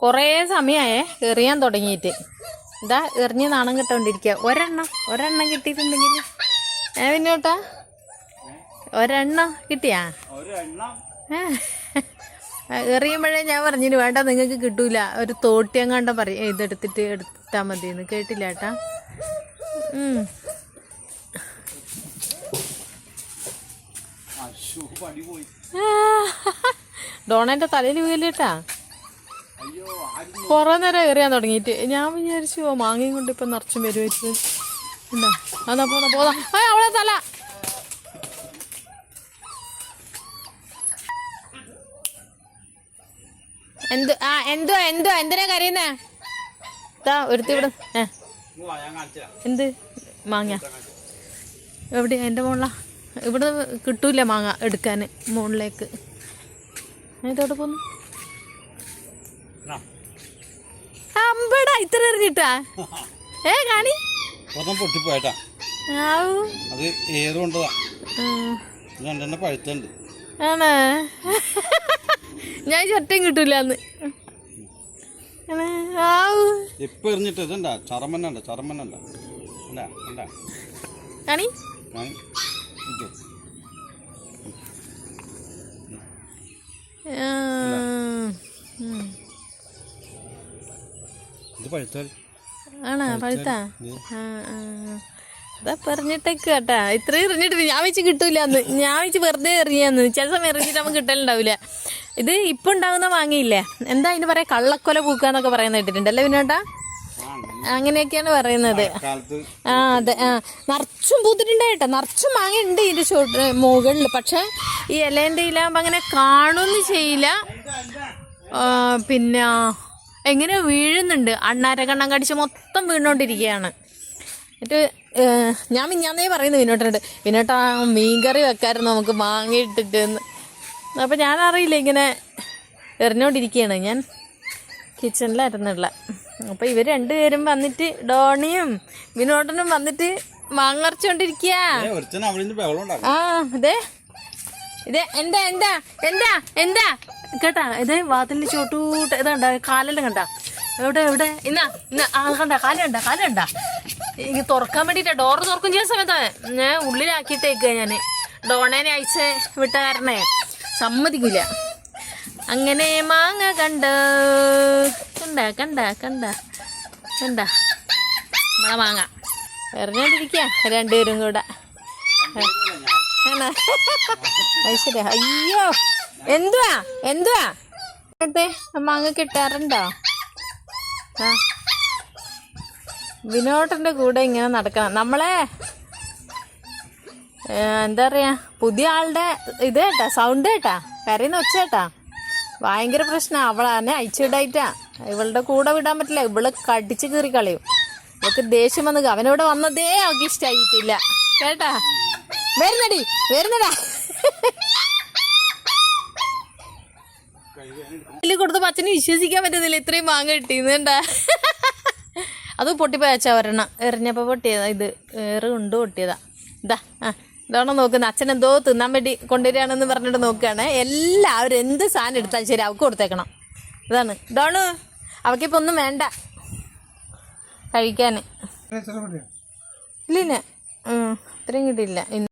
കുറേ സമയമായേ എറിയാൻ തുടങ്ങിയിട്ട്. ഇതാ എറിഞ്ഞ് നാണം കിട്ടോണ്ടിരിക്കുക. ഒരെണ്ണം കിട്ടിയിട്ടുണ്ടെങ്കിൽ പിന്നോട്ടാ ഒരെണ്ണം കിട്ടിയാ എറിയുമ്പോഴേ ഞാൻ പറഞ്ഞിന് വേണ്ട നിങ്ങൾക്ക് കിട്ടൂല, ഒരു തോട്ടിയങ്ങാണ്ട എടുത്താൽ മതിയെന്ന്. കേട്ടില്ല ഏട്ടാ. ഡോണന്റെ തലയിൽ വീലിട്ടാ കുറെ നേരം എറിയാൻ തുടങ്ങിയിട്ട്. ഞാൻ വിചാരിച്ചു മാങ്ങയും കൊണ്ട് ഇപ്പൊ നിറച്ചും വരുവായിട്ട്. അതാ പോതാ അവളെ തല എന്തിനാ കരയുന്നേ? ഒരുത്തി ഇവിടെ എന്ത് മാങ്ങ എവിടെ? എൻ്റെ മോളാ. ഇവിടെ കിട്ടൂല മാങ്ങ എടുക്കാൻ മുകളിലേക്ക്. ഇതോടെ പോന്നു അമ്പടാ ഇത്ര എറിഞ്ഞിട്ടാ. കാണി പൊട്ടിപ്പോയിട്ടാ. അത് ഏറുകൊണ്ടതാ. പഴുത്തുണ്ട്. ആണോ? ഞാൻ ചൊട്ടയും കിട്ടൂല അന്ന്. ഇപ്പൊ എറിഞ്ഞിട്ട് ഇതുണ്ടാ ചറമന്നുണ്ട്. കാണി ആണോ? പഴുത്താ? ഇതാ പറഞ്ഞിട്ടേക്ക് കേട്ടാ. ഇത്രയും എറിഞ്ഞിട്ട് ഞാൻ വെച്ച് കിട്ടൂല അന്ന്. ഞാൻ വെച്ച് വെറുതെ എറിയാന്ന്. ചില സമയം എറിഞ്ഞിട്ട് നമുക്ക് കിട്ടലുണ്ടാവില്ല. ഇത് ഇപ്പൊ ഉണ്ടാവുന്ന വാങ്ങിയില്ലേ, എന്താ അതിന് പറയാ, കള്ളക്കൊല പൂക്കാന്നൊക്കെ പറയുന്ന കേട്ടിട്ടുണ്ടല്ലേ പിന്നോട്ടാ? അങ്ങനെയൊക്കെയാണ് പറയുന്നത്. അതെ. നിറച്ചും പൂത്തിട്ടുണ്ടായിട്ടാ. നിറച്ചും മാങ്ങ ഉണ്ട് ഇതിന്റെ മുകളിൽ. പക്ഷെ ഈ ഇലേന്റെ ഇലാകുമ്പോ അങ്ങനെ കാണുമൊന്നും ചെയ്യില്ല. പിന്നെ എങ്ങനെ വീഴുന്നുണ്ട്. അണ്ണാര കണ്ണം കടിച്ച് മൊത്തം വീണോണ്ടിരിക്കുകയാണ്. എന്നിട്ട് ഞാൻ മിഞ്ഞാന്നേ പറയുന്നു വിനോട്ടാ മീൻകറി വെക്കായിരുന്നു നമുക്ക് മാങ്ങ ഇട്ടിട്ട്. അപ്പം ഞാനറിയില്ല, ഇങ്ങനെ എറിഞ്ഞോണ്ടിരിക്കുകയാണ്. ഞാൻ കിച്ചണിലായിരുന്നുള്ള. അപ്പം ഇവർ രണ്ടുപേരും വന്നിട്ട്, ഡോണിയും വിനോട്ടനും വന്നിട്ട് മാങ്ങ അരച്ചോണ്ടിരിക്കുക. ഇതേ എന്താ കേട്ടാ. ഇതേ വാതിലിന് ചോട്ടൂട്ട് ഇതാണ്ട കാലെല്ലാം കണ്ട. എവിടെ ഇന്നാ കണ്ട കാലുണ്ട. എനിക്ക് തുറക്കാൻ വേണ്ടിട്ടാ. ഡോറ് തുറക്കും ചെയ്യുന്ന സമയത്താണ് ഞാൻ ഉള്ളിലാക്കിയിട്ടേക്കുക. ഞാൻ ഡോണേനെ അയച്ച് വിട്ട കാരണേ സമ്മതിക്കില്ല. അങ്ങനെ മാങ്ങ കണ്ട നമ്മളെ മാങ്ങ എറിഞ്ഞോണ്ടിരിക്കുക രണ്ടുപേരും കൂടെ. ശരി. അയ്യോ എന്തുവാ മാങ്ങ കിട്ടാറുണ്ടോ? വിനോട്ടന്റെ കൂടെ ഇങ്ങനെ നടക്കണം. നമ്മളെ എന്താ പറയാ, പുതിയ ആളുടെ ഇത് കേട്ടാ, സൗണ്ട് കേട്ടാ, കരയുന്ന ഒച്ച കേട്ടാ. ഭയങ്കര പ്രശ്നം. അവളെ അയച്ചുവിടായിട്ടാ. ഇവളുടെ കൂടെ വിടാൻ പറ്റില്ല. ഇവള് കടിച്ച് കീറി കളയും. ഇവൾക്ക് ദേഷ്യം വന്നത്. അവനോട് വന്നതേ അവൾക്ക് ഇഷ്ടായിട്ടില്ല കേട്ടാ. വരുന്നടാ കൊടുത്തപ്പോ അച്ഛന് വിശ്വസിക്കാൻ പറ്റുന്നില്ല ഇത്രയും മാങ്ങ കിട്ടിയെന്നുണ്ടാ. അത് പൊട്ടിപ്പോയച്ചാ ഒരെണ്ണം എറിഞ്ഞപ്പോ പൊട്ടിയതാ. ഇത് കൊണ്ട് പൊട്ടിയതാ. ഇതാണോ നോക്കുന്നത്? അച്ഛൻ എന്തോ തിന്നാൻ വേണ്ടി കൊണ്ടുവരികയാണെന്ന് പറഞ്ഞിട്ട് നോക്കുകയാണ്. എല്ലാവരും എന്ത് സാധനം എടുത്താലും ശരി അവൾക്ക് കൊടുത്തേക്കണം. ഇതാണ് ഡോണു. അവക്കിപ്പോ ഒന്നും വേണ്ട കഴിക്കാന്. ഇല്ല ഇത്രയും കിട്ടിയില്ല.